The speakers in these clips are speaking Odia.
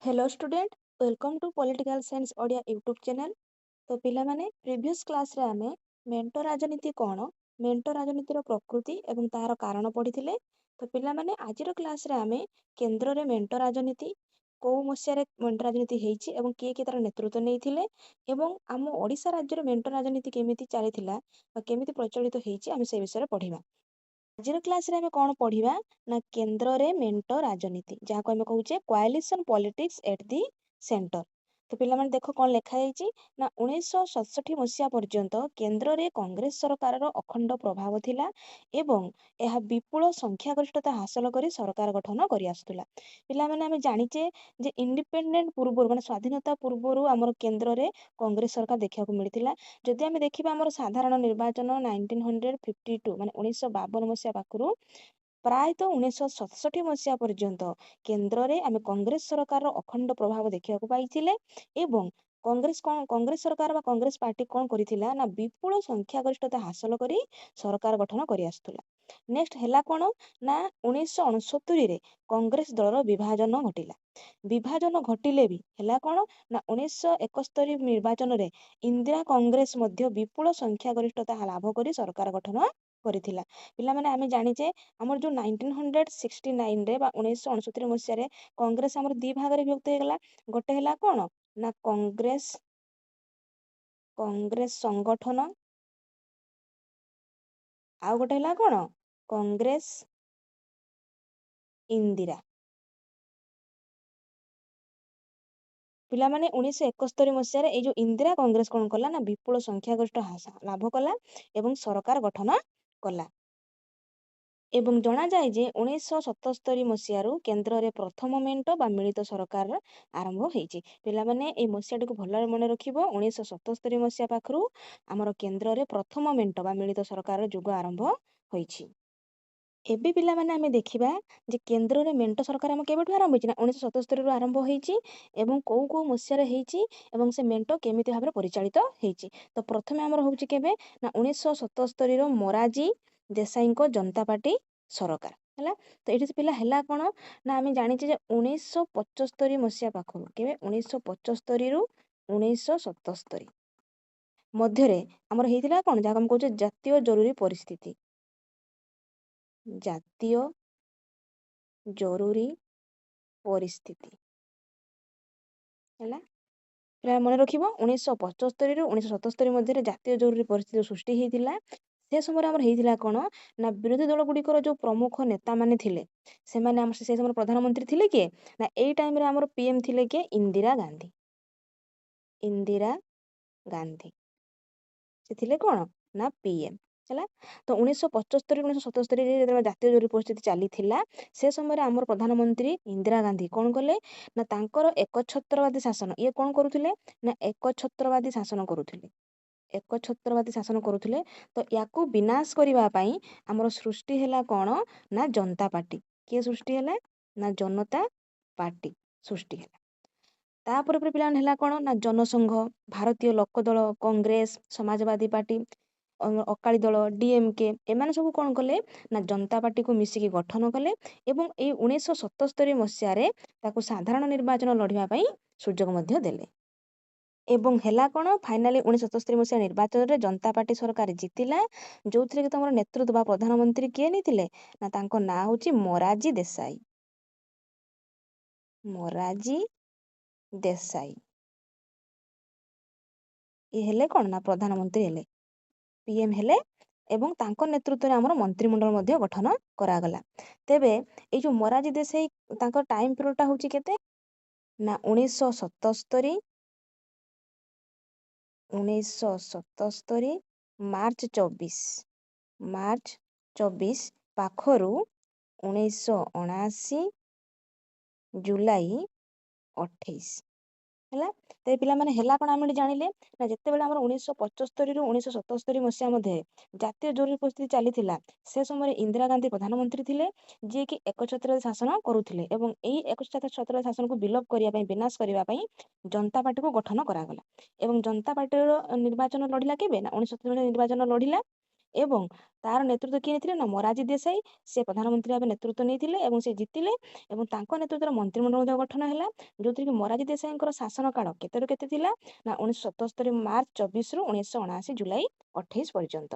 Hello student welcome to political science Odia YouTube channel. तो पिला माने प्रीवियस क्लास रे आमे मेंटो राजनीति कोन मेंटो राजनीतिर प्रकृति एवं तार कारण पढ़िथिले। तो पिला माने आजिर क्लास रे आमे केंद्र रे मेंटो राजनीति को मसिया रे मेंटो राजनीति हेइची एवं किए तार नेतृत्व नेइथिले एवं आम ओडिसा राज्य रे मेंटो राजनीति केमिति चलिथिला बा केमिति प्रचलित हेइची आमे से विषय पढ़िबा। आजिर क्लास रे आमे कोन पढ़िबा ना केंद्र रे मेंटो राजनीति जाको आमे कहूचे कोआलिशन पॉलिटिक्स एट दी सेंटर। तो पिला माने देखो कोन लेखा हेइची ना 1967 मसिया पर्यंत केंद्र रे कांग्रेस सरकार रो अखंड प्रभाव थिला एवं एहा विपुल संख्यागरिष्ठता हासिल करी सरकार गठन करि आस्तुला। पिला माने आमे जानिचे जे इंडिपेंडेंट पूर्व माने स्वाधीनता पूर्व हमर केंद्र रे कांग्रेस सरकार देखिया को मिलिथिला। जदि आमे देखिबा हमर साधारण निर्वाचन 1952 माने 1952 मसिया पाखरु प्रायतः 1967 मसिया पर्यंत केंद्र रे आमे कांग्रेस सरकार रो अखंड प्रभाव देखिया को पाइथिले एवं कांग्रेस सरकार बा कांग्रेस पार्टी कोन करिथिला ना विपुल संख्यागरिष्ठता हासिल करी सरकार गठन करि आस्तुला। नेक्स्ट हैला कोन ना 1969 रे कांग्रेस दल रो विभाजन घटिला। विभाजन घटिले भी हैला कोन ना 1971 निर्वाचन रे इंदिरा कांग्रेस मध्य विपुल संख्यागरिष्ठता लाभ करी सरकार गठन करिथिला। पिला माने आमे जानिचे हमर जो 1969 रे बा 1969 मसिया रे कांग्रेस हमर दी भाग रे विभक्त हेगला। गोटे हैला कोन ना कांग्रेस संगठन आ गोटे हैला कोन कांग्रेस इंदिरा। पिला माने 1971 मसिया रे ए जो इंदिरा कांग्रेस कोन कला ना विपुल संख्यागरिष्ठ लाभ कला एवं सरकार गठन कला। एवं जना जाए जे 1977 मसियारू केंद्र रे प्रथम मेंट बा मिलित सरकार आरंभ होईची। पिला माने ए मसियाटी को भल्लारे मने रखिबो 1977 मसिया पाखरु हमर केंद्र रे प्रथम मेंट बा मिलित सरकार जुग आरंभ होईची। एबे पिला माने आमे देखिबा जे केंद्र रे मेंट सरकार हम केबेठु आरंभ होईची ना 1977 रु आरंभ होईची एवं को मसिया रे हेईची एवं से मेंट केमिति भाबरे परिचालित हेईची। तो प्रथमे हमर होउची केबे ना 1977 रो मोरारजी देसाई को जनता पार्टी सरकार हैला। तो एठी पिला हैला कोन ना आमे जानिचे जे 1975 मसिया पाखरु केबे 1975 रु 1977 मध्यरे हमर हेइतिला कोन जाक हम कहूचे जातीय जरूरी परिस्थिति। जातीय जरूरी परिस्थिति हैला। प्राय मन रखिबो 1975 रु 1977 मध्यरे जातीय जरूरी परिस्थिति सृष्टि हेइतिला। से समय हमर हेइतिला कोन ना विरोधी दल गुडीकर जो प्रमुख नेता माने थिले से माने हमर से समय प्रधानमंत्री थिले के ना एई टाइम रे हमर पीएम थिले के इंदिरा गांधी। इंदिरा गांधी से थिले कोन ना पीएम हैला। तो 1975 1977 रे जेतबे जातीय जरूरी परिस्थिति चली थिला से समय रे हमर प्रधानमंत्री इंदिरा गांधी कोन कले ना तांकर एकछत्रवादी शासन ये कोन करूथिले ना एकछत्रवादी शासन करूथिले। एकछत्रवादी शासन करूथिले। तो याकू विनाश करिवा पई हमर सृष्टि हैला कोन ना जनता पार्टी। के सृष्टि हैला ना जनता पार्टी सृष्टि हैला। तापर पिला हैला कोन ना जनसंघ भारतीय लोक दल कांग्रेस समाजवादी पार्टी अकाली दल डीएमके एमाने सब कोन कले ना जनता पार्टी को मिसिकी गठन कले एवं ए 1977 मसिया रे ताको साधारण निर्वाचन लढिबा पई सुजोग मध्य देले। एवं हैला कोन फाइनली 1977 मसिया निर्वाचन रे जनता पार्टी सरकार जितिला जोथरे कि तमर नेतृत्व बा प्रधानमंत्री के निथिले ना तांको ना होची मोरारजी देसाई। मोरारजी देसाई ये हेले कोन ना प्रधानमंत्री हेले पीएम हेले एवं तांको नेतृत्व रे हमर मंत्रिमंडल मध्य गठन करागला। तेबे ए जो मोरारजी देसाई तांको टाइम पीरियड ता होची केते ना 1977 मार्च 24 पाखरु 1979 जुलाई 28 हैला। ते पिला माने हैला कोन आमे जानिले ना जत्ते बेले हमर 1975 रु 1977 मसिया मध्ये जातीय जरूरी परिस्थिति चली थिला से समय इंदिरा गांधी प्रधानमंत्री थिले जे कि एकछत्र शासन करूथिले एवं एई एकछत्र शासन को विलोप करिया पई विनाश करिया पई जनता पार्टी को गठन करागला। एवं जनता पार्टी रो निर्वाचन लढिला केबे ना 1977 निर्वाचन लढिला ଏବଂ ତାର ନେତୃତ୍ୱ କିଏ ନେଇଥିଲେ ନା ମୋରାରଜୀ ଦେଶାଇ। ସେ ପ୍ରଧାନମନ୍ତ୍ରୀ ଭାବେ ନେତୃତ୍ୱ ନେଇଥିଲେ ଏବଂ ସେ ଜିତିଲେ ଏବଂ ତାଙ୍କ ନେତୃତ୍ୱରେ ମନ୍ତ୍ରିମଣ୍ଡଳ ମଧ୍ୟ ଗଠନ ହେଲା, ଯୋଉଥିରେ କି ମୋରାରଜୀ ଦେଶାଇଙ୍କର ଶାସନ କାଳ କେତେରୁ କେତେ ଥିଲା ନା 1977 ମାର୍ଚ୍ଚ 24ରୁ 1979 ଜୁଲାଇ 28 ପର୍ଯ୍ୟନ୍ତ।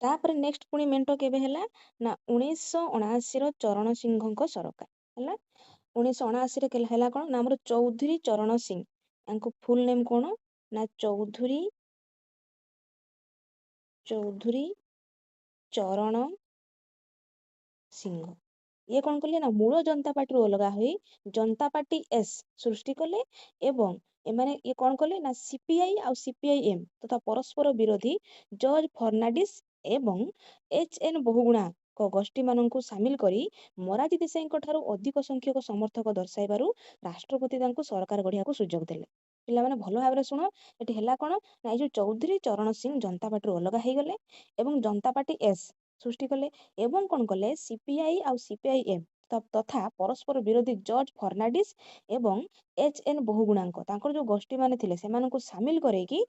ତାପରେ ନେକ୍ସଟ ପୁଣି ମେଣ୍ଟ କେବେ ହେଲା ନା 1979ର ଚରଣ ସିଂହଙ୍କ ସରକାର ହେଲା। 1979ରେ ହେଲା କଣ ନା ଆମର ଚୌଧୁରୀ ଚରଣ ସିଂ, ୟାଙ୍କ ଫୁଲ ନେମ୍ କଣ ନା ଚୌଧୁରୀ ଚରଣ ସିଂହ। ଇଏ କଣ କଲେ ନା ମୂଳ ଜନତା ପାର୍ଟିରୁ ଅଲଗା ହୋଇ ଜନତା ପାର୍ଟି ଏସ୍ ସୃଷ୍ଟି କଲେ ଏବଂ ଏମାନେ ଇଏ କଣ କଲେ ନା ସିପିଆଇ ଆଉ ସିପିଆଇଏମ୍ ତଥା ପରସ୍ପର ବିରୋଧୀ ଜର୍ଜ ଫର୍ଣ୍ଣାଣ୍ଡିସ ଏବଂ ଏଚ୍.ଏନ୍. ବହୁଗୁଣାଙ୍କ ଗୋଷ୍ଠୀମାନଙ୍କୁ ସାମିଲ କରି ମୋରାରଜୀ ଦେଶାଇଙ୍କ ଠାରୁ ଅଧିକ ସଂଖ୍ୟକ ସମର୍ଥକ ଦର୍ଶାଇବାରୁ ରାଷ୍ଟ୍ରପତି ତାଙ୍କୁ ସରକାର ଗଢିବାକୁ ସୁଯୋଗ ଦେଲେ। ପିଲାମାନେ ଭଲ ଭାବରେ ଶୁଣ, ଏଠି ହେଲା କଣ ନା ଏଇ ଯୋଉ ଚୌଧୁରୀ ଚରଣ ସିଂ ଜନତା ପାର୍ଟିରୁ ଅଲଗା ହେଇଗଲେ ଏବଂ ଜନତା ପାର୍ଟି ଏସ୍ ସୃଷ୍ଟି କଲେ ଏବଂ କଣ କଲେ ସିପିଆଇ ଆଉ ସିପିଆଇଏମ୍ ତଥା ପରସ୍ପର ବିରୋଧୀ ଜର୍ଜ ଫର୍ଣ୍ଣାଣ୍ଡିସ ଏବଂ ଏଚ୍.ଏନ୍. ବହୁଗୁଣାଙ୍କ ତାଙ୍କର ଯୋଉ ଗୋଷ୍ଠୀମାନେ ଥିଲେ ସେମାନଙ୍କୁ ସାମିଲ କରେଇକି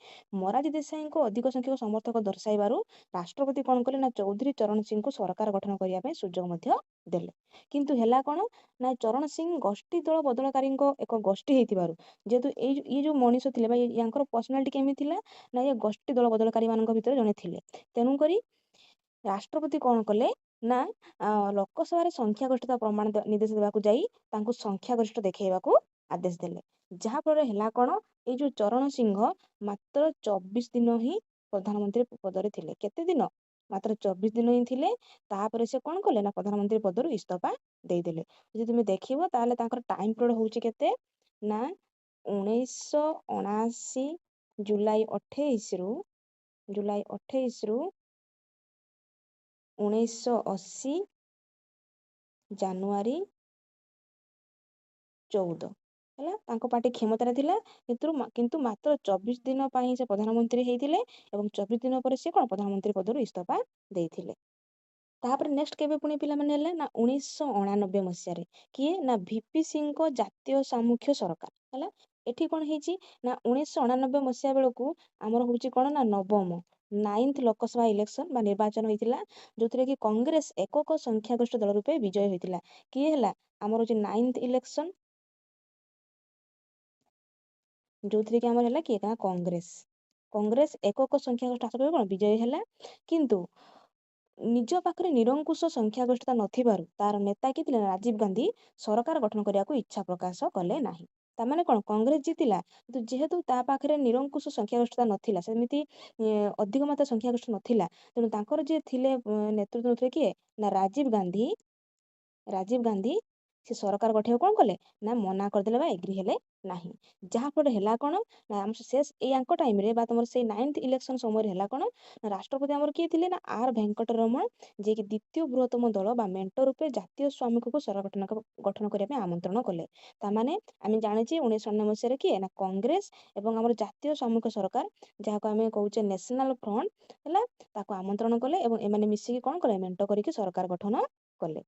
ମୋରାରଜୀ ଦେଶାଇଙ୍କ ଅଧିକ ସଂଖ୍ୟକ ସମର୍ଥକ ଦର୍ଶାଇବାରୁ ରାଷ୍ଟ୍ରପତି କଣ କଲେ ନା ଚୌଧୁରୀ ଚରଣ ସିଂଙ୍କୁ ସରକାର ଗଠନ କରିବା ପାଇଁ ସୁଯୋଗ ମଧ୍ୟ ଦେଲେ। କିନ୍ତୁ ହେଲା କଣ ନା ଚରଣ ସିଂ ଗୋଷ୍ଠୀ ଦଳ ବଦଳକାରୀଙ୍କ ଏକ ଗୋଷ୍ଠୀ ହେଇଥିବାରୁ ଯେହେତୁ ଇଏ ଯୋଉ ମଣିଷ ଥିଲେ ବା ୟାଙ୍କର ପର୍ସନାଲିଟି କେମିତି ଥିଲା ନା ଇଏ ଗୋଷ୍ଠୀ ଦଳ ବଦଳକାରୀ ମାନଙ୍କ ଭିତରେ ଜଣେ ଥିଲେ। ତେଣୁକରି ରାଷ୍ଟ୍ରପତି କଣ କଲେ ନା ଲୋକସଭାରେ ସଂଖ୍ୟାଗରିଷ୍ଠତା ପ୍ରମାଣ ନିର୍ଦ୍ଦେଶ ଦେବାକୁ ଯାଇ ତାଙ୍କୁ ସଂଖ୍ୟାଗରିଷ୍ଠ ଦେଖେଇବାକୁ ଆଦେଶ ଦେଲେ। ଯାହା ଫଳରେ ହେଲା କଣ ଏଇ ଯୋଉ ଚରଣ ସିଂହ ମାତ୍ର 24 ଦିନ ହିଁ ପ୍ରଧାନମନ୍ତ୍ରୀ ପଦରେ ଥିଲେ। କେତେ ଦିନ? ମାତ୍ର 24 ଦିନ ହିଁ ଥିଲେ। ତାପରେ ସେ କଣ କଲେ ନା ପ୍ରଧାନମନ୍ତ୍ରୀ ପଦରୁ ଇସ୍ତଫା ଦେଇଦେଲେ। ଯଦି ତୁମେ ଦେଖିବ ତାହେଲେ ତାଙ୍କର ଟାଇମ ପିରିୟଡ଼ ହଉଛି କେତେ ନା 1979 ଜୁଲାଇ 28ରୁ 1980 ଜାନୁଆରୀ 14 ହେଲା। ତାଙ୍କ ପାର୍ଟି କ୍ଷମତାରେ ଥିଲା କିନ୍ତୁ ମାତ୍ର 24 ଦିନ ପାଇଁ ସେ ପ୍ରଧାନମନ୍ତ୍ରୀ ହେଇଥିଲେ ଏବଂ 24 ଦିନ ପରେ ସେ କଣ ପ୍ରଧାନମନ୍ତ୍ରୀ ପଦରୁ ଇସ୍ତଫା ଦେଇଥିଲେ। ତାପରେ ନେକ୍ସଟ କେବେ ପୁଣି ପିଲାମାନେ ହେଲେ ନା 1989 ମସିହାରେ କିଏ ନା ଭିପି ସିଂଙ୍କ ଜାତୀୟ ସାମୁଖ୍ୟ ସରକାର ହେଲା। ଏଠି କଣ ହେଇଛି ନା 1989 ମସିହା ବେଳକୁ ଆମର ହଉଛି କଣ ନା ନବମ 9th ଲୋକସଭା ଇଲେକ୍ସନ ବା ନିର୍ବାଚନ ହେଇଥିଲା, ଯୋଉଥିରେ କି କଂଗ୍ରେସ ଏକକ ସଂଖ୍ୟାଗରିଷ୍ଠ ଦଳ ରୂପେ ବିଜୟ ହୋଇଥିଲା। କିଏ ହେଲା ଆମର ହଉଛି 9th ଇଲେକ୍ସନ, ଯୋଉଥିରେ କି ଆମର ହେଲା କିଏ ନା କଂଗ୍ରେସ ଏକକ ସଂଖ୍ୟାଗରିଷ୍ଠ ଆସନରେ କଣ ବିଜୟୀ ହେଲା। କିନ୍ତୁ ନିଜ ପାଖରେ ନିରଙ୍କୁଶ ସଂଖ୍ୟାଗରିଷ୍ଠତା ନଥିବାରୁ ତାର ନେତା କିଏ ଥିଲେ ରାଜୀବ ଗାନ୍ଧୀ ସରକାର ଗଠନ କରିବାକୁ ଇଚ୍ଛା ପ୍ରକାଶ କଲେ ନାହିଁ। ତାମାନେ କଣ କଂଗ୍ରେସ ଜିତିଲା କିନ୍ତୁ ଯେହେତୁ ତା ପାଖରେ ନିରଙ୍କୁଶ ସଂଖ୍ୟାଗରିଷ୍ଠତା ନଥିଲା, ସେମିତି ଅଧିକ ମାତ୍ରା ସଂଖ୍ୟାଗରିଷ୍ଠ ନଥିଲା, ତେଣୁ ତାଙ୍କର ଯିଏ ଥିଲେ ନେତୃତ୍ୱ ନେଉଥିଲେ କିଏ ନା ରାଜୀବ ଗାନ୍ଧୀ ସେ ସରକାର ଗଠେଇବାକୁ କଣ କଲେ ନା ମନା କରିଦେଲେ ବା ଏଗ୍ରି ହେଲେ ନାହିଁ। ଯାହାଫଳରେ ହେଲା କଣ ନା ଆମ ୟାଙ୍କ ଟାଇମରେ ବା ତମର ସେଇ 9th ଇଲେକ୍ସନ ସମୟରେ ହେଲା କଣ ନା ରାଷ୍ଟ୍ରପତି ଆମର କିଏ ଥିଲେ ନା ଆର୍ ଭେଙ୍କଟରମଣ, ଯିଏକି ଦ୍ୱିତୀୟ ବୃହତ୍ତମ ଦଳ ବା ମେଣ୍ଟ ରୂପେ ଜାତୀୟ ସ୍ୱାମୀକୁ ଗଠନ କରିବା ପାଇଁ ଆମନ୍ତ୍ରଣ କଲେ। ତାମାନେ ଆମେ ଜାଣିଛେ 1999 ମସିହାରେ କିଏ ନା କଂଗ୍ରେସ ଏବଂ ଆମର ଜାତୀୟ ସାମୂହିକ ସରକାର ଯାହାକୁ ଆମେ କହୁଛେ ନ୍ୟାସନାଲ ଫ୍ରଣ୍ଟ ହେଲା, ତାକୁ ଆମନ୍ତ୍ରଣ କଲେ ଏବଂ ଏମାନେ ମିଶିକି କଣ କଲେ ମେଣ୍ଟ କରିକି ସରକାର ଗଠନ କଲେ।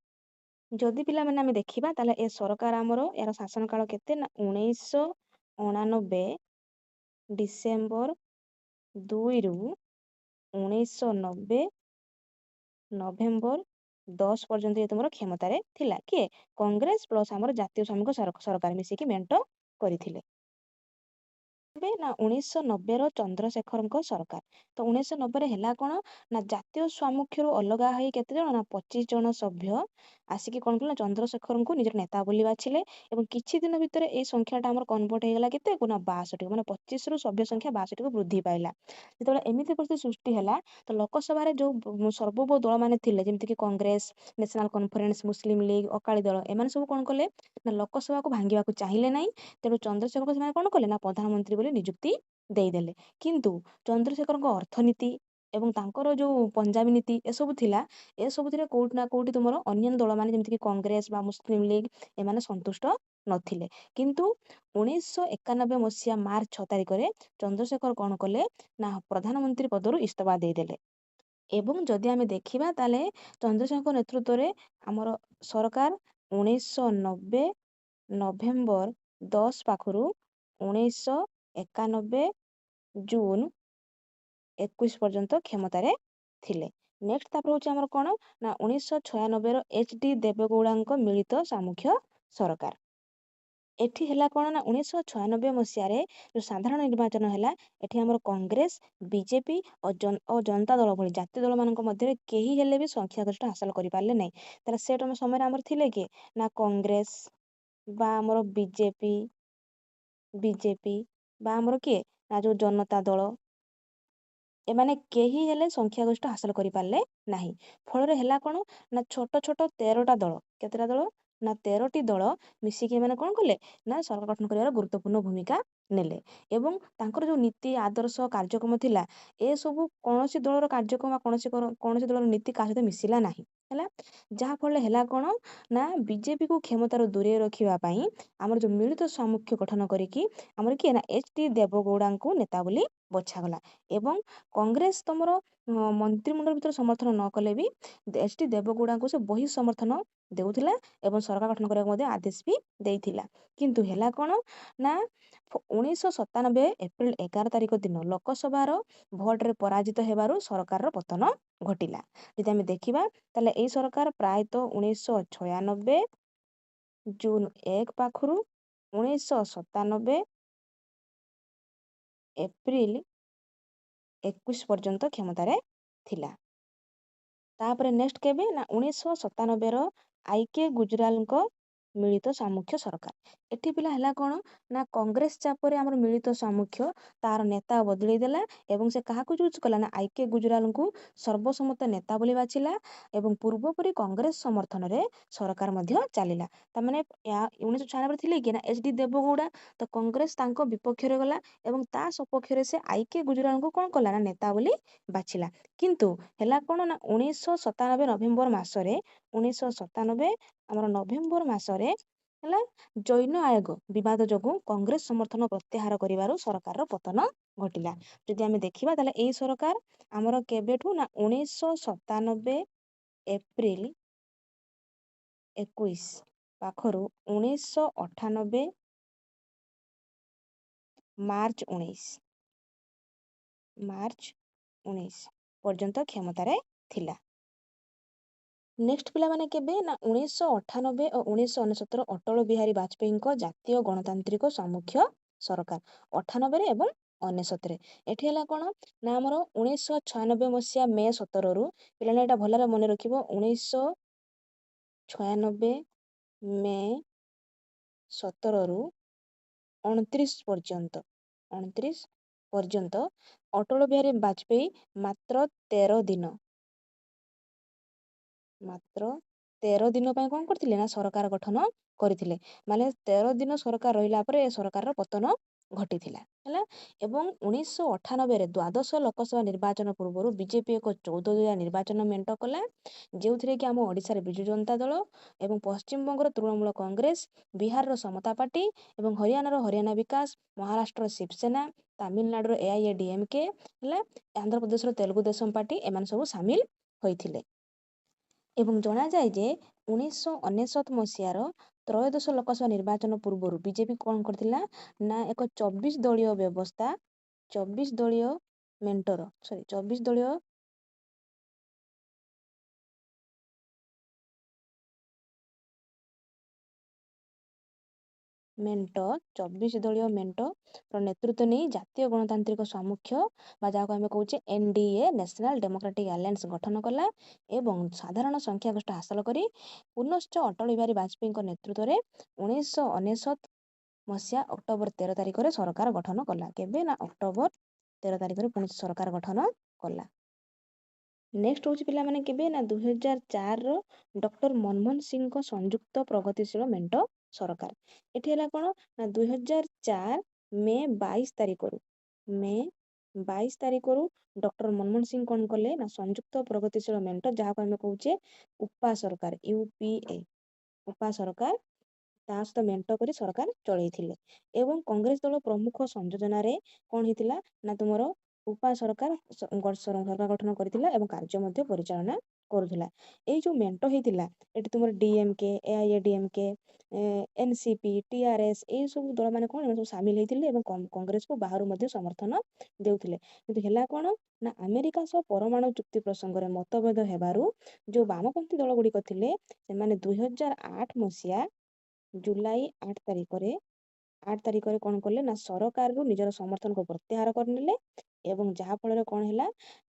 ଯଦି ପିଲାମାନେ ଆମେ ଦେଖିବା ତାହେଲେ ଏ ସରକାର ଆମର ଏହାର ଶାସନ କାଳ କେତେ ନା 1989 ଡିସେମ୍ବର 2ରୁ 1990 ନଭେମ୍ବର 10 ପର୍ଯ୍ୟନ୍ତ ତମର କ୍ଷମତାରେ ଥିଲା କିଏ କଂଗ୍ରେସ ପ୍ଲସ ଆମର ଜାତୀୟ ସାମୂହିକ ସରକାର ମିଶିକି ମେଣ୍ଟ କରିଥିଲେ। ନା 1990ର ଚନ୍ଦ୍ରଶେଖରଙ୍କ ସରକାର। ତ 1990ରେ ହେଲା କଣ ନା ଜାତୀୟ ସ୍ୱାମୁଖ୍ୟରୁ ଅଲଗା ହେଇ କେତେ ଜଣ ନା 25 ଜଣ ସଭ୍ୟ ଆସିକି କଣ କଲେ ନା ଚନ୍ଦ୍ରଶେଖରଙ୍କୁ ନିଜର ନେତା ବୋଲି ବାଛିଲେ ଏବଂ କିଛି ଦିନ ଭିତରେ ଏଇ ସଂଖ୍ୟାଟା ଆମର କନଭର୍ଟ ହେଇଗଲା କେତେ ନା 62, ମାନେ 25ରୁ ସଭ୍ୟ ସଂଖ୍ୟା 62କୁ ବୃଦ୍ଧି ପାଇଲା। ଯେତେବେଳେ ଏମିତି ପରିସ୍ଥିତି ସୃଷ୍ଟି ହେଲା ତ ଲୋକସଭାରେ ଯୋଉ ସର୍ବବୃହତ ଦଳମାନେ ଥିଲେ ଯେମିତିକି କଂଗ୍ରେସ, ନ୍ୟାସନାଲ କନଫରେନ୍ସ, ମୁସଲିମ ଲିଗ, ଅକାଳୀ ଦଳ, ଏମାନେ ସବୁ କଣ କଲେ ନା ଲୋକସଭାକୁ ଭାଙ୍ଗିବାକୁ ଚାହିଁଲେ ନାହିଁ। ତେଣୁ ଚନ୍ଦ୍ରଶେଖରଙ୍କୁ ସେମାନେ କଣ କଲେ ନା ପ୍ରଧାନମନ୍ତ୍ରୀ ବୋଲି ନିଯୁକ୍ତି ଦେଇଦେଲେ। କିନ୍ତୁ ଚନ୍ଦ୍ରଶେଖରଙ୍କ ଅର୍ଥନୀତି ଏବଂ ତାଙ୍କର ଯୋଉ ପଞ୍ଜାବୀ ନୀତି ଏସବୁ ଥିଲା, ଏସବୁଥିରେ କୋଉଠି ନା କୋଉଠି ତୁମର ଅନ୍ୟାନ୍ୟ ଦଳମାନେ ଯେମିତିକି କଂଗ୍ରେସ ବା ମୁସଲିମ ଲିଗ ଏମାନେ ସନ୍ତୁଷ୍ଟ ନଥିଲେ। କିନ୍ତୁ 1991 ମସିହା ମାର୍ଚ୍ଚ 6 ତାରିଖରେ ଚନ୍ଦ୍ରଶେଖର କଣ କଲେ ନା ପ୍ରଧାନମନ୍ତ୍ରୀ ପଦରୁ ଇସ୍ତଫା ଦେଇଦେଲେ। ଏବଂ ଯଦି ଆମେ ଦେଖିବା ତାହେଲେ ଚନ୍ଦ୍ରଶେଖରଙ୍କ ନେତୃତ୍ୱରେ ଆମର ସରକାର 1990 ନଭେମ୍ବର 10 ପାଖରୁ 1991 ଜୁନ 21 ପର୍ଯ୍ୟନ୍ତ କ୍ଷମତାରେ ଥିଲେ। ନେକ୍ସଟ ତାପରେ ହଉଛି ଆମର କ'ଣ ନା 1996ର HD ଦେବେଗୌଡ଼ାଙ୍କ ମିଳିତ ସାମୁଖ୍ୟ ସରକାର। ଏଠି ହେଲା କ'ଣ ନା 1996 ମସିହାରେ ଯୋଉ ସାଧାରଣ ନିର୍ବାଚନ ହେଲା, ଏଠି ଆମର କଂଗ୍ରେସ, ବିଜେପି ଓ ଜନତା ଦଳ ଭଳି ଜାତୀୟ ଦଳମାନଙ୍କ ମଧ୍ୟରେ କେହି ହେଲେ ବି ସଂଖ୍ୟାଗରିଷ୍ଠ ହାସଲ କରିପାରିଲେ ନାହିଁ। ତାହେଲେ ସେ ସମୟରେ ଆମର ଥିଲେ କିଏ ନା କଂଗ୍ରେସ ବା ଆମର ବିଜେପି ବା ଆମର କିଏ ନା ଯୋଉ ଜନତା ଦଳ, ଏମାନେ କେହି ହେଲେ ସଂଖ୍ୟାଗରିଷ୍ଠ ହାସଲ କରିପାରିଲେ ନାହିଁ। ଫଳରେ ହେଲା କ'ଣ ନା ଛୋଟ ଛୋଟ 13ଟା ଦଳ, କେତେଟା ଦଳ ନା 13ଟି ଦଳ ମିଶିକି ଏମାନେ କ'ଣ କଲେ ନା ସରକାର ଗଠନ କରିବାର ଗୁରୁତ୍ୱପୂର୍ଣ୍ଣ ଭୂମିକା ନେଲେ। ଏବଂ ତାଙ୍କର ଯୋଉ ନୀତି ଆଦର୍ଶ କାର୍ଯ୍ୟକ୍ରମ ଥିଲା, ଏସବୁ କୌଣସି ଦଳର କାର୍ଯ୍ୟକ୍ରମ କୌଣସି ଦଳର ନୀତି କାହା ସହିତ ମିଶିଲା ନାହିଁ। ହେଲା, ଯାହାଫଳରେ ହେଲା କ'ଣ ନା ବିଜେପିକୁ କ୍ଷମତାରୁ ଦୂରେଇ ରଖିବା ପାଇଁ ଆମର ଯୋଉ ମିଳିତ ସାମୁଖ୍ୟ ଗଠନ କରିକି ଆମର କିଏ ନା HD ଦେବେଗୌଡ଼ାଙ୍କୁ ନେତା ବୋଲି ବଛାଗଲା। ଏବଂ କଂଗ୍ରେସ ତମର ମନ୍ତ୍ରିମଣ୍ଡଳ ଭିତରେ ସମର୍ଥନ ନ କଲେ ବି HD ଦେବେଗୌଡ଼ାଙ୍କୁ ସେ ବହି ସମର୍ଥନ ଦେଉଥିଲା ଏବଂ ସରକାର ଗଠନ କରିବାକୁ ମଧ୍ୟ ଆଦେଶ ବି ଦେଇଥିଲା। କିନ୍ତୁ ହେଲା କ'ଣ ନା 1997 ଏପ୍ରିଲ 11 ତାରିଖ ଦିନ ଲୋକସଭାର ଭୋଟରେ ପରାଜିତ ହେବାରୁ ସରକାରର ପତନ ଘଟିଲା। ଯଦି ଆମେ ଦେଖିବା ତାହେଲେ ଏଇ ସରକାର ପ୍ରାୟତଃ 1996 ଜୁନ 1 ପାଖରୁ 1997 ଏପ୍ରିଲ 21 ପର୍ଯ୍ୟନ୍ତ କ୍ଷମତାରେ ଥିଲା। ତାପରେ ନେକ୍ସଟ କେବେ ନା 1997ର IK ଗୁଜରାଲଙ୍କ ମିଳିତ ସାମୁଖ୍ୟ ସରକାର। ଏଠି ପିଲା ହେଲା କ'ଣ ନା କଂଗ୍ରେସ ଚାପରେ ଆମର ମିଳିତ ସାମୁଖ୍ୟ ତାର ନେତା ବଦଳେଇ ଦେଲା ଏବଂ ସେ କାହାକୁ ଚୁଜ୍ କଲା ନା IK ଗୁଜରାଲଙ୍କୁ ସର୍ବସମ୍ମତ ନେତା ବୋଲି ବାଛିଲା ଏବଂ ପୂର୍ବପରି କଂଗ୍ରେସ ସମର୍ଥନରେ ସରକାର ମଧ୍ୟ ଚାଲିଲା। ତାମାନେ 1996 ଥିଲେ କି ନା HD ଦେବେଗୌଡ଼ା, ତ କଂଗ୍ରେସ ତାଙ୍କ ବିପକ୍ଷରେ ଗଲା ଏବଂ ତା ସପକ୍ଷରେ ସେ IK ଗୁଜରାଲଙ୍କୁ କ'ଣ କଲା ନା ନେତା ବୋଲି ବାଛିଲା। କିନ୍ତୁ ହେଲା କ'ଣ ନା 1997 ନଭେମ୍ବର ମାସରେ ହେଲା ଜୈନ ଆୟୋଗ ବିବାଦ ଯୋଗୁଁ କଂଗ୍ରେସ ସମର୍ଥନ ପ୍ରତ୍ୟାହାର କରିବାରୁ ସରକାରର ପତନ ଘଟିଲା। ଯଦି ଆମେ ଦେଖିବା ତାହେଲେ ଏଇ ସରକାର ଆମର କେବେଠୁ ନା 1997 ଏପ୍ରିଲ 21 ପାଖରୁ 1998 ମାର୍ଚ୍ଚ 19 ପର୍ଯ୍ୟନ୍ତ କ୍ଷମତାରେ ଥିଲା। ନେକ୍ସଟ ପିଲାମାନେ କେବେ ନା 1998 ଓ 1999 ଅଟଳ ବିହାରୀ ବାଜପେୟୀଙ୍କ ଜାତୀୟ ଗଣତାନ୍ତ୍ରିକ ସାମୁଖ୍ୟ ସରକାର 98 ଏବଂ 99। ଏଠି ହେଲା କ'ଣ ନା ଆମର 1996 ମସିହା ମେ 17ରୁ ପିଲାମାନେ ଏଇଟା ଭଲରେ ମନେ ରଖିବ, 1996 ମେ 17ରୁ 29 ପର୍ଯ୍ୟନ୍ତ ଅଟଳ ବିହାରୀ ବାଜପେୟୀ ମାତ୍ର 13 ଦିନ ପାଇଁ କ'ଣ କରିଥିଲେ ନା ସରକାର ଗଠନ କରିଥିଲେ। ମାନେ 13 ଦିନ ସରକାର ରହିଲା ପରେ ଏ ସରକାରର ପତନ ଘଟିଥିଲା। ହେଲା, ଏବଂ 1998ରେ ଦ୍ୱାଦଶ ଲୋକସଭା ନିର୍ବାଚନ ପୂର୍ବରୁ ବିଜେପି ଏକ 14 ଦଳିଆ ନିର୍ବାଚନ ମେଣ୍ଟ କଲା, ଯେଉଁଥିରେ କି ଆମ ଓଡ଼ିଶାରେ ବିଜୁ ଜନତା ଦଳ ଏବଂ ପଶ୍ଚିମବଙ୍ଗର ତୃଣମୂଳ କଂଗ୍ରେସ, ବିହାରର ସମତା ପାର୍ଟି ଏବଂ ହରିୟାଣାର ହରିୟାଣା ବିକାଶ, ମହାରାଷ୍ଟ୍ରର ଶିବସେନା, ତାମିଲନାଡୁର AIADMK, ହେଲା ଆନ୍ଧ୍ରପ୍ରଦେଶର ତେଲୁଗୁ ଦେଶମ ପାର୍ଟି, ଏମାନେ ସବୁ ସାମିଲ ହୋଇଥିଲେ। ଏବଂ ଜଣାଯାଏ ଯେ 1999 ମସିହାର ତ୍ରୟୋଦଶ ଲୋକସଭା ନିର୍ବାଚନ ପୂର୍ବରୁ ବିଜେପି କ'ଣ କରିଥିଲା ନା ଏକ 24 ଦଳୀୟ ମେଣ୍ଟର ନେତୃତ୍ୱ ନେଇ ଜାତୀୟ ଗଣତାନ୍ତ୍ରିକ ସାମୁଖ୍ୟ ବା ଯାହାକୁ ଆମେ କହୁଛେ NDA ନ୍ୟାସନାଲ ଡେମୋକ୍ରାଟିକ ଆଲାଏନ୍ସ ଗଠନ କଲା ଏବଂ ସାଧାରଣ ସଂଖ୍ୟାଗରିଷ୍ଠ ହାସଲ କରି ପୁନଶ୍ଚ ଅଟଳ ବିହାରୀ ବାଜପେୟୀଙ୍କ ନେତୃତ୍ୱରେ 1999 ମସିହା ଅକ୍ଟୋବର 13 ତାରିଖରେ ସରକାର ଗଠନ କଲା। କେବେ ନା ଅକ୍ଟୋବର 13 ତାରିଖରେ ପୁଣି ସରକାର ଗଠନ କଲା। ନେକ୍ସଟ ହଉଛି ପିଲାମାନେ କେବେ ନା 2004ର ଡକ୍ଟର ମନମୋହନ ସିଂଙ୍କ ସଂଯୁକ୍ତ ପ୍ରଗତିଶୀଳ ମେଣ୍ଟ ସରକାର। ଏଠି ହେଲା କ'ଣ ନା 2004 ମେ 22 ତାରିଖରୁ ଡକ୍ଟର ମନମୋହନ ସିଂ କ'ଣ କଲେ ନା ସଂଯୁକ୍ତ ପ୍ରଗତିଶୀଳ ମେଣ୍ଟ, ଯାହାକୁ ଆମେ କହୁଛେ ଉପା ସରକାର, UPA ଉପା ସରକାର, ତା ସହିତ ମେଣ୍ଟ କରି ସରକାର ଚଳେଇଥିଲେ। ଏବଂ କଂଗ୍ରେସ ଦଳ ପ୍ରମୁଖ ସଂଯୋଜନାରେ କ'ଣ ହେଇଥିଲା ନା ତୁମର ଉପା ସରକାର ସରକାର ଗଠନ କରିଥିଲା ଏବଂ କାର୍ଯ୍ୟ ମଧ୍ୟ ପରିଚାଳନା କରୁଥିଲା। ଏଇ ଯୋଉ ମେଣ୍ଟ ହେଇଥିଲା ଏଠି ତୁମର ଡିଏମକେ, ଏଆଇଏଡିଏମକେ, ଏନସିପି, ଟିଆରଏସ୍ ଏଇ ସବୁ ଦଳ ମାନେ କଣ ସବୁ ସାମିଲ ହେଇଥିଲେ ଏବଂ କଂଗ୍ରେସକୁ ବାହାରୁ ମଧ୍ୟ ସମର୍ଥନ ଦେଉଥିଲେ। କିନ୍ତୁ ହେଲା କଣ ନା ଆମେରିକା ସହ ପରମାଣୁ ଚୁକ୍ତି ପ୍ରସଙ୍ଗରେ ମତଭେଦ ହେବାରୁ ଯୋଉ ବାମପନ୍ଥୀ ଦଳ ଗୁଡ଼ିକ ଥିଲେ ସେମାନେ 2008 ମସିହା ଜୁଲାଇ 8 ତାରିଖରେ କଣ କଲେ ନା ସରକାରରୁ ନିଜର ସମର୍ଥନକୁ ପ୍ରତ୍ୟାହାର କରିନେଲେ ଏବଂ ଯାହା ଫଳରେ କଣ ହେଲା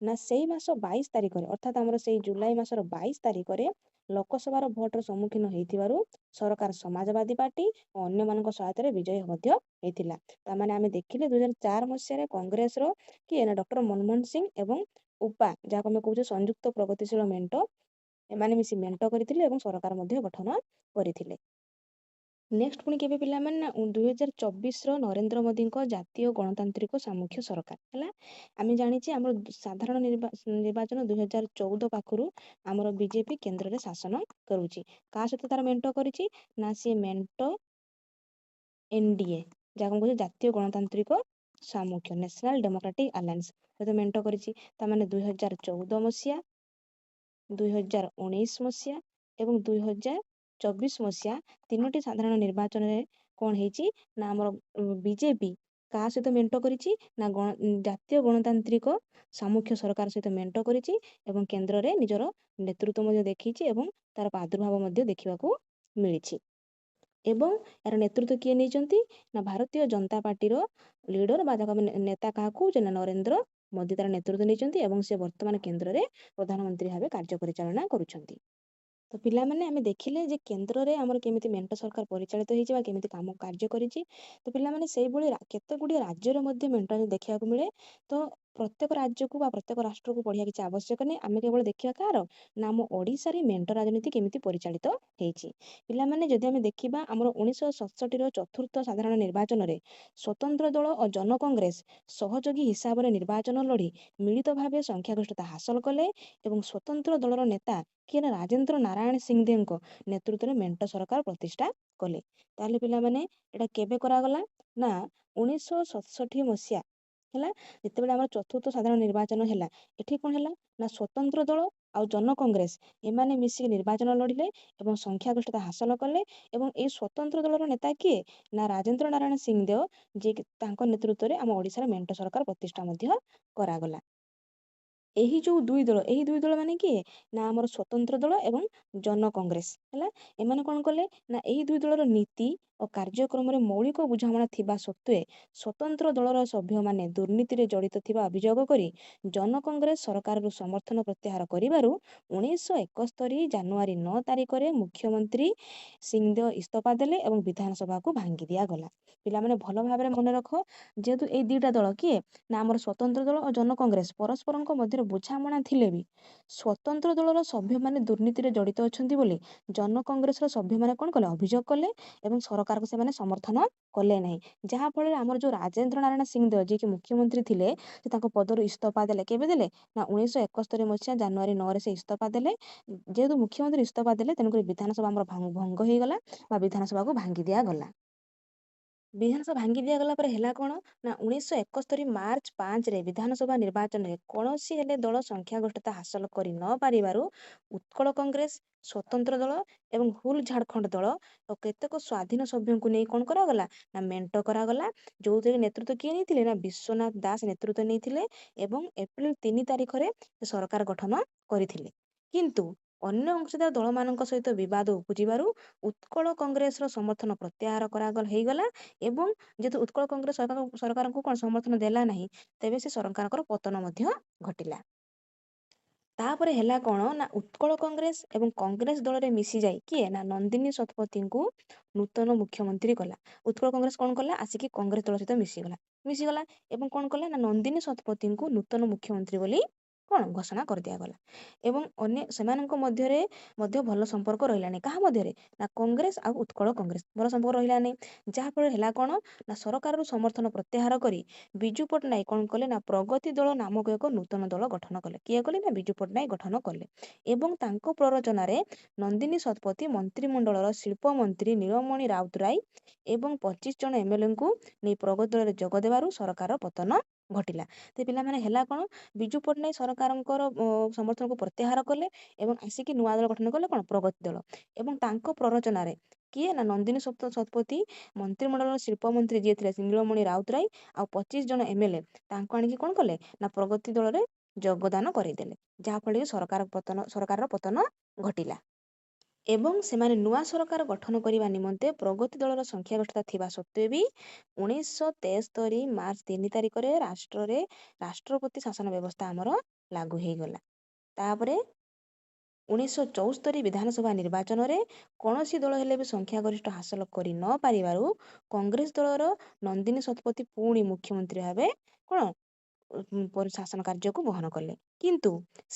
ନା ସେଇ ମାସ 22 ତାରିଖରେ ଅର୍ଥାତ୍ ଆମର ସେଇ ଜୁଲାଇ ମାସର 22 ତାରିଖରେ ଲୋକସଭାର ଭୋଟର ସମ୍ମୁଖୀନ ହେଇଥିବାରୁ ସରକାର ସମାଜବାଦୀ ପାର୍ଟି ଓ ଅନ୍ୟମାନଙ୍କ ସହାୟତାରେ ବିଜୟ ମଧ୍ୟ ହେଇଥିଲା। ତାମାନେ ଆମେ ଦେଖିଲେ 2004 ମସିହାରେ କଂଗ୍ରେସର କିଏ ନା ଡକ୍ଟର ମନମୋହନ ସିଂ ଏବଂ ଉପା ଯାହାକୁ ଆମେ କହୁଛେ ସଂଯୁକ୍ତ ପ୍ରଗତିଶୀଳ ମେଣ୍ଟ ଏମାନେ ମିଶି ମେଣ୍ଟ କରିଥିଲେ ଏବଂ ସରକାର ମଧ୍ୟ ଗଠନ କରିଥିଲେ। ନେକ୍ସଟ ପୁଣି କେବେ ପିଲାମାନେ ନା 2024ର ନରେନ୍ଦ୍ର ମୋଦୀଙ୍କ ଜାତୀୟ ଗଣତାନ୍ତ୍ରିକ ସାମୁଖ୍ୟ ସରକାର ହେଲା। ଆମେ ଜାଣିଛେ ଆମର ସାଧାରଣ ନିର୍ବାଚନ 2014 ପାଖରୁ ଆମର ବିଜେପି କେନ୍ଦ୍ରରେ ଶାସନ କରୁଛି। କାହା ସହିତ ତାର ମେଣ୍ଟ କରିଛି ନା ସିଏ ମେଣ୍ଟ ଏନଡିଏ ଯାହାକୁ କହୁଛେ ଜାତୀୟ ଗଣତାନ୍ତ୍ରିକ ସାମୁଖ୍ୟ ନ୍ୟାସନାଲ ଡେମୋକ୍ରାଟିକ ଆଲାଏନ୍ସ ସହିତ ମେଣ୍ଟ କରିଛି। ତାମାନେ 2014 ମସିହା 2019 ମସିହା ଏବଂ 2024 ମସିହା ତିନୋଟି ସାଧାରଣ ନିର୍ବାଚନରେ କଣ ହେଇଛି ନା ଆମର ବିଜେପି କାହା ସହିତ ମେଣ୍ଟ କରିଛି ନା ଜାତୀୟ ଗଣତାନ୍ତ୍ରିକ ସାମୁଖ୍ୟ ସରକାର ସହିତ ମେଣ୍ଟ କରିଛି ଏବଂ କେନ୍ଦ୍ରରେ ନିଜର ନେତୃତ୍ୱ ମଧ୍ୟ ଦେଖେଇଛି ଏବଂ ତାର ପ୍ରାଦୁର୍ଭାବ ମଧ୍ୟ ଦେଖିବାକୁ ମିଳିଛି। ଏବଂ ଏହାର ନେତୃତ୍ୱ କିଏ ନେଇଛନ୍ତି ନା ଭାରତୀୟ ଜନତା ପାର୍ଟିର ଲିଡର ବା ନେତା କାହାକୁ ନା ନରେନ୍ଦ୍ର ମୋଦି ତାର ନେତୃତ୍ୱ ନେଇଛନ୍ତି ଏବଂ ସେ ବର୍ତ୍ତମାନ କେନ୍ଦ୍ରରେ ପ୍ରଧାନମନ୍ତ୍ରୀ ଭାବେ କାର୍ଯ୍ୟ ପରିଚାଳନା କରୁଛନ୍ତି। ତ ପିଲାମାନେ ଆମେ ଦେଖିଲେ ଯେ କେନ୍ଦ୍ରରେ ଆମର କେମିତି ମେଣ୍ଟ ସରକାର ପରିଚାଳିତ ହେଇଛି ବା କେମିତି କାମ କାର୍ଯ୍ୟ କରିଛି। ତ ପିଲାମାନେ ସେଇଭଳି କେତେ ଗୁଡ଼ିଏ ରାଜ୍ୟରେ ମଧ୍ୟ ମେଣ୍ଟ ଦେଖିବାକୁ ମିଳେ। ତ ପ୍ରତ୍ୟେକ ରାଜ୍ୟକୁ ବା ପ୍ରତ୍ୟେକ ରାଷ୍ଟ୍ରକୁ ପଢ଼ିବା କିଛି ଆବଶ୍ୟକ ନାହିଁ। ଆମେ କେବଳ ଦେଖିବା କାହାର ନା ଆମ ଓଡ଼ିଶାରେ ମେଣ୍ଟ ରାଜନୀତି କେମିତି ପରିଚାଳିତ ହେଇଛି। ପିଲାମାନେ ଯଦି ଆମେ ଦେଖିବା ଆମର 1967ର ଚତୁର୍ଥ ସାଧାରଣ ନିର୍ବାଚନରେ ସ୍ୱତନ୍ତ୍ର ଦଳ ଓ ଜନ କଂଗ୍ରେସ ସହଯୋଗୀ ହିସାବରେ ନିର୍ବାଚନ ଲଢ଼ି ମିଳିତ ଭାବେ ସଂଖ୍ୟାଗରିଷ୍ଠତା ହାସଲ କଲେ ଏବଂ ସ୍ୱତନ୍ତ୍ର ଦଳର ନେତା କିଏ ନା ରାଜେନ୍ଦ୍ର ନାରାୟଣ ସିଂଦେଓଙ୍କ ନେତୃତ୍ୱରେ ମେଣ୍ଟ ସରକାର ପ୍ରତିଷ୍ଠା କଲେ। ତାହେଲେ ପିଲାମାନେ ଏଇଟା କେବେ କରାଗଲା ନା 1967 ମସିହା ହେଲା ଯେତେବେଳେ ଆମର ଚତୁର୍ଥ ସାଧାରଣ ନିର୍ବାଚନ ହେଲା। ଏଠି କଣ ହେଲା ନା ସ୍ୱତନ୍ତ୍ର ଦଳ ଆଉ ଜନ କଂଗ୍ରେସ ଏମାନେ ମିଶିକି ନିର୍ବାଚନ ଲଢ଼ିଲେ ଏବଂ ସଂଖ୍ୟାଗରିଷ୍ଠତା ହାସଲ କଲେ ଏବଂ ଏଇ ସ୍ୱତନ୍ତ୍ର ଦଳର ନେତା କିଏ ନା ରାଜେନ୍ଦ୍ର ନାରାୟଣ ସିଂଦେଓ ଯିଏ ତାଙ୍କ ନେତୃତ୍ୱରେ ଆମ ଓଡ଼ିଶାର ମେଣ୍ଟ ସରକାର ପ୍ରତିଷ୍ଠା ମଧ୍ୟ କରାଗଲା। ଏହି ଦୁଇ ଦଳ ମାନେ କିଏ ନା ଆମର ସ୍ୱତନ୍ତ୍ର ଦଳ ଏବଂ ଜନ କଂଗ୍ରେସ ହେଲା। ଏମାନେ କଣ କଲେ ନା ଏହି ଦୁଇ ଦଳର ନୀତି ଓ କାର୍ଯ୍ୟକ୍ରମରେ ମୌଳିକ ବୁଝାମଣା ଥିବା ସତ୍ତ୍ୱେ ସ୍ୱତନ୍ତ୍ର ଦଳର ସଭ୍ୟମାନେ ଦୁର୍ନୀତିରେ ଜଡ଼ିତ ଥିବା ଅଭିଯୋଗ କରି ଜନ କଂଗ୍ରେସ ସରକାରରୁ ସମର୍ଥନ ପ୍ରତ୍ୟାହାର କରିବାରୁ 1971 ଜାନୁଆରୀ 9 ତାରିଖରେ ମୁଖ୍ୟମନ୍ତ୍ରୀ ସିଂଦେଓ ଇସ୍ତଫା ଦେଲେ ଏବଂ ବିଧାନସଭାକୁ ଭାଙ୍ଗି ଦିଆଗଲା। ପିଲାମାନେ ଭଲ ଭାବରେ ମନେ ରଖ ଯେହେତୁ ଏଇ ଦିଟା ଦଳ କିଏ ନା ଆମର ସ୍ୱତନ୍ତ୍ର ଦଳ ଓ ଜନ କଂଗ୍ରେସ ପରସ୍ପରଙ୍କ ମଧ୍ୟରେ ବୁଝାମଣା ଥିଲେ ବି ସ୍ୱତନ୍ତ୍ର ଦଳର ସଭ୍ୟମାନେ ଦୁର୍ନୀତିରେ ଜଡ଼ିତ ଅଛନ୍ତି ବୋଲି ଜନ କଂଗ୍ରେସର ସଭ୍ୟମାନେ କଣ କଲେ ଅଭିଯୋଗ କଲେ ଏବଂ ସରକାରକୁ ସେମାନେ ସମର୍ଥନ କଲେ ନାହିଁ। ଯାହାଫଳରେ ଆମର ଯୋଉ ରାଜେନ୍ଦ୍ର ନାରାୟଣ ସିଂଦେଓ ଯିଏକି ମୁଖ୍ୟମନ୍ତ୍ରୀ ଥିଲେ ସେ ତାଙ୍କ ପଦରୁ ଇସ୍ତଫା ଦେଲେ। କେବେ ଦେଲେ ନା 1971 ମସିହା ଜାନୁଆରୀ 9ରେ ସେ ଇସ୍ତଫା ଦେଲେ। ଯେହେତୁ ମୁଖ୍ୟମନ୍ତ୍ରୀ ଇସ୍ତଫା ଦେଲେ ତେଣୁକରି ବିଧାନସଭା ଆମର ଭଙ୍ଗ ହେଇଗଲା ବା ବିଧାନସଭାକୁ ଭାଙ୍ଗି ଦିଆଗଲା। ବିଧାନସଭା ଭାଙ୍ଗି ଦିଆଗଲା ପରେ ହେଲା କଣ ନା 1971 ମାର୍ଚ୍ଚ 5ରେ ବିଧାନସଭା ନିର୍ବାଚନରେ କୌଣସି ହେଲେ ଦଳ ସଂଖ୍ୟାଗରିଷ୍ଠତା ହାସଲ କରି ନ ପାରିବାରୁ ଉତ୍କଳ କଂଗ୍ରେସ ସ୍ୱତନ୍ତ୍ର ଦଳ ଏବଂ ହୁଲ ଝାଡ଼ଖଣ୍ଡ ଦଳ ଓ କେତେକ ସ୍ୱାଧୀନ ସଭ୍ୟଙ୍କୁ ନେଇ କଣ କରାଗଲା ନା ମେଣ୍ଟ କରାଗଲା। ଯୋଉଥିରେ ନେତୃତ୍ୱ କିଏ ନେଇଥିଲେ ନା ବିଶ୍ୱନାଥ ଦାସ ନେତୃତ୍ୱ ନେଇଥିଲେ ଏବଂ ଏପ୍ରିଲ 3 ତାରିଖରେ ସରକାର ଗଠନ କରିଥିଲେ। କିନ୍ତୁ ଅନ୍ୟ ଅଂଶୀଦାର ଦଳମାନଙ୍କ ସହିତ ବିବାଦ ଉପୁଜିବାରୁ ଉତ୍କଳ କଂଗ୍ରେସର ସମର୍ଥନ ପ୍ରତ୍ୟାହାର ହେଇଗଲା ଏବଂ ଯେହେତୁ ଉତ୍କଳ କଂଗ୍ରେସ ସରକାରଙ୍କୁ କଣ ସମର୍ଥନ ଦେଲା ନାହିଁ ତେବେ ସେ ସରକାରଙ୍କର ପତନ ମଧ୍ୟ ଘଟିଲା। ତାପରେ ହେଲା କଣ ନା ଉତ୍କଳ କଂଗ୍ରେସ ଏବଂ କଂଗ୍ରେସ ଦଳରେ ମିଶିଯାଇ କିଏ ନା ନନ୍ଦିନୀ ଶତପଥୀଙ୍କୁ ନୂତନ ମୁଖ୍ୟମନ୍ତ୍ରୀ କଲା। ଉତ୍କଳ କଂଗ୍ରେସ କଣ କଲା ଆସିକି କଂଗ୍ରେସ ଦଳ ସହିତ ମିଶିଗଲା ଏବଂ କଣ କଲା ନା ନନ୍ଦିନୀ ଶତପଥୀଙ୍କୁ ନୂତନ ମୁଖ୍ୟମନ୍ତ୍ରୀ ବୋଲି କଣ ଘୋଷଣା କରିଦିଆଗଲା ଏବଂ ସେମାନଙ୍କ ମଧ୍ୟରେ ମଧ୍ୟ ଭଲ ସମ୍ପର୍କ ରହିଲାନି। କାହା ମଧ୍ୟରେ ନା କଂଗ୍ରେସ ଆଉ ଉତ୍କଳ କଂଗ୍ରେସ ଭଲ ସମ୍ପର୍କ ରହିଲାନି। ଯାହାଫଳରେ ହେଲା କଣ ନା ସରକାରରୁ ସମର୍ଥନ ପ୍ରତ୍ୟାହାର କରି ବିଜୁ ପଟ୍ଟନାୟକ କଣ କଲେ ନା ପ୍ରଗତି ଦଳ ନାମକ ଏକ ନୂତନ ଦଳ ଗଠନ କଲେ। କିଏ କଲେ ନା ବିଜୁ ପଟ୍ଟନାୟକ ଗଠନ କଲେ ଏବଂ ତାଙ୍କ ପ୍ରରୋଚନାରେ ନନ୍ଦିନୀ ଶତପଥୀ ମନ୍ତ୍ରିମଣ୍ଡଳର ଶିଳ୍ପ ମନ୍ତ୍ରୀ ନୀଳମଣି ରାଉତରାୟ ଏବଂ 25 ଜଣ ଏମଏଲଏଙ୍କୁ ନେଇ ପ୍ରଗତି ଦଳରେ ଯୋଗ ଦେବାରୁ ସରକାର ପତନ ଘଟିଲା। ତ ପିଲାମାନେ ହେଲା କ'ଣ, ବିଜୁ ପଟ୍ଟନାୟକ ସରକାରଙ୍କର ସମର୍ଥନକୁ ପ୍ରତ୍ୟାହାର କଲେ ଏବଂ ଆସିକି ନୂଆ ଦଳ ଗଠନ କଲେ, କ'ଣ, ପ୍ରଗତି ଦଳ। ଏବଂ ତାଙ୍କ ପ୍ରରୋଚନାରେ କିଏ ନା ନନ୍ଦିନୀ ଶତପଥୀ ମନ୍ତ୍ରିମଣ୍ଡଳର ଶିଳ୍ପମନ୍ତ୍ରୀ ଯିଏ ଥିଲେ ନୀଳମଣି ରାଉତରାୟ ଆଉ 25 ଜଣ MLA ତାଙ୍କୁ ଆଣିକି କ'ଣ କଲେ ନା ପ୍ରଗତି ଦଳରେ ଯୋଗଦାନ କରେଇଦେଲେ, ଯାହାଫଳରେ କି ସରକାରର ପତନ ଘଟିଲା। ଏବଂ ସେମାନେ ନୂଆ ସରକାର ଗଠନ କରିବା ନିମନ୍ତେ ପ୍ରଗତି ଦଳର ସଂଖ୍ୟାଗରିଷ୍ଠତା ଥିବା ସତ୍ତ୍ୱେ ବି 1973 ମାର୍ଚ୍ଚ 3 ତାରିଖରେ ରାଷ୍ଟ୍ରପତି ଶାସନ ବ୍ୟବସ୍ଥା ଆମର ଲାଗୁ ହେଇଗଲା। ତାପରେ 1974 ବିଧାନସଭା ନିର୍ବାଚନରେ କୌଣସି ଦଳ ହେଲେ ବି ସଂଖ୍ୟାଗରିଷ୍ଠ ହାସଲ କରି ନ ପାରିବାରୁ କଂଗ୍ରେସ ଦଳର ନନ୍ଦିନୀ ଶତପଥୀ ପୁଣି ମୁଖ୍ୟମନ୍ତ୍ରୀ ଭାବେ କ'ଣ ଶାସନ କାର୍ଯ୍ୟକୁ ବହନ କଲେ। କିନ୍ତୁ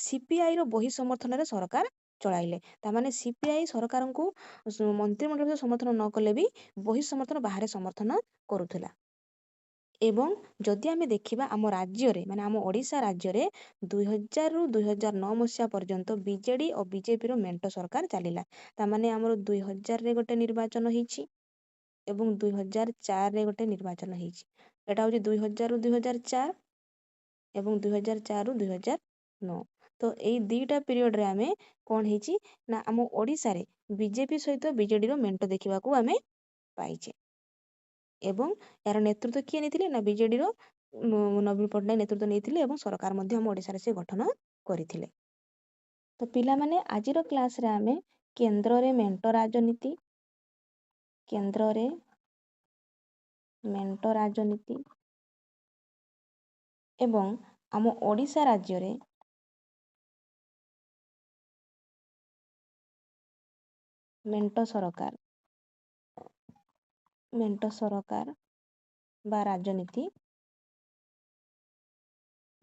CPIର ବହି ସମର୍ଥନରେ ସରକାର ଚଳାଇଲେ। ତାମାନେ CPI ସରକାରଙ୍କୁ ମନ୍ତ୍ରିମଣ୍ଡଳରେ ସମର୍ଥନ ନ କଲେ ବି ବହି ସମର୍ଥନ ବାହାରେ ସମର୍ଥନ କରୁଥିଲା। ଏବଂ ଯଦି ଆମେ ଦେଖିବା ଆମ ରାଜ୍ୟରେ ମାନେ ଆମ ଓଡ଼ିଶା ରାଜ୍ୟରେ 2000ରୁ 2009 ମସିହା ପର୍ଯ୍ୟନ୍ତ BJD ଓ BJPର ମେଣ୍ଟ ସରକାର ଚାଲିଲା। ତାମାନେ ଆମର 2000ରେ ଗୋଟେ ନିର୍ବାଚନ ହେଇଛି ଏବଂ 2004ରେ ଗୋଟେ ନିର୍ବାଚନ ହେଇଛି। ଏଟା ହେଉଛି 2000ରୁ 2004 ଏବଂ 2004ରୁ 2009। ତ ଏଇ ଦୁଇଟା ପିରିୟଡ଼ରେ ଆମେ କ'ଣ ହେଇଛି ନା ଆମ ଓଡ଼ିଶାରେ BJP ସହିତ BJDର ମେଣ୍ଟ ଦେଖିବାକୁ ଆମେ ପାଇଛେ। ଏବଂ ଏହାର ନେତୃତ୍ୱ କିଏ ନେଇଥିଲେ ନା BJDର ନବୀନ ପଟ୍ଟନାୟକ ନେତୃତ୍ୱ ନେଇଥିଲେ ଏବଂ ସରକାର ମଧ୍ୟ ଆମ ଓଡ଼ିଶାରେ ସେ ଗଠନ କରିଥିଲେ। ତ ପିଲାମାନେ ଆଜିର କ୍ଲାସରେ ଆମେ କେନ୍ଦ୍ରରେ ମେଣ୍ଟ ରାଜନୀତି ଏବଂ ଆମ ଓଡ଼ିଶା ରାଜ୍ୟରେ ମେଣ୍ଟ ସରକାର ବା ରାଜନୀତି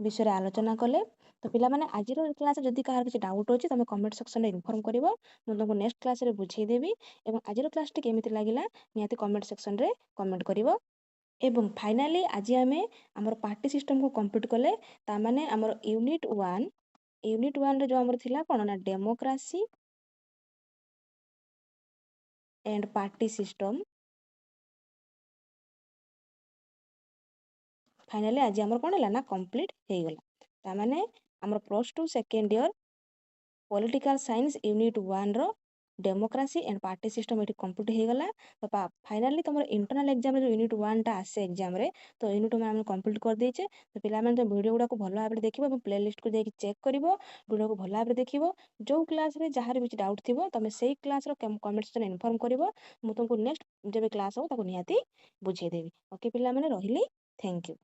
ବିଷୟରେ ଆଲୋଚନା କଲେ। ତ ପିଲାମାନେ ଆଜିର କ୍ଲାସରେ ଯଦି କାହାର କିଛି ଡାଉଟ୍ ଅଛି ତମେ କମେଣ୍ଟ ସେକ୍ସନରେ ଇନଫର୍ମ କରିବ, ମୁଁ ତୁମକୁ ନେକ୍ସଟ କ୍ଲାସରେ ବୁଝେଇଦେବି। ଏବଂ ଆଜିର କ୍ଲାସଟି କେମିତି ଲାଗିଲା ନିହାତି କମେଣ୍ଟ ସେକ୍ସନରେ କମେଣ୍ଟ କରିବ। ଏବଂ ଫାଇନାଲି ଆଜି ଆମେ ଆମର ପାର୍ଟି ସିଷ୍ଟମକୁ କମ୍ପ୍ଲିଟ୍ କଲେ। ତାମାନେ ଆମର ୟୁନିଟ୍ 1ରେ ଯେଉଁ ଆମର ଥିଲା କ'ଣ ନା democracy and party system, finally ଆଜି ଆମର କ'ଣ ହେଲା ନା କମ୍ପ୍ଲିଟ୍ ହେଇଗଲା। ତାମାନେ ଆମର +2 second year political science unit 1ର ଡେମୋକ୍ରାସି ଏଣ୍ଡ ପାର୍ଟି ସିଷ୍ଟମ ଏଠି କମ୍ପ୍ଲିଟ୍ ହେଇଗଲା। ତ ଫାଇନାଲି ତୁମର ଇଣ୍ଟରନାଲ ଏକ୍ଜାମରେ ଯେଉଁ ୟୁନିଟ୍ 1ଟା ଆସେ ଏକ୍ଜାମରେ, ତ ୟୁନିଟ୍ 1 ଆମେ କମ୍ପ୍ଲିଟ୍ କରିଦେଇଛେ। ତ ପିଲାମାନେ ତ ଭିଡ଼ିଓ ଗୁଡ଼ାକୁ ଭଲ ଭାବରେ ଦେଖିବ ଏବଂ ପ୍ଲେଲିଷ୍ଟକୁ ଯାଇକି ଚେକ୍ କରିବ, ଭିଡ଼ିଓକୁ ଭଲ ଭାବରେ ଦେଖିବ। ଯେଉଁ କ୍ଲାସରେ ଯାହାର କିଛି ଡାଉଟ୍ ଥିବ ତମେ ସେଇ କ୍ଲାସର କମେଣ୍ଟ ସେକ୍ସନରେ ଇନଫର୍ମ କରିବ। ମୁଁ ତୁମକୁ ନେକ୍ସଟ ଯେବେ କ୍ଲାସ୍ ହେବ ତାକୁ ନିହାତି ବୁଝେଇଦେବି। ଓକେ ପିଲାମାନେ, ରହିଲି, ଥ୍ୟାଙ୍କ ୟୁ।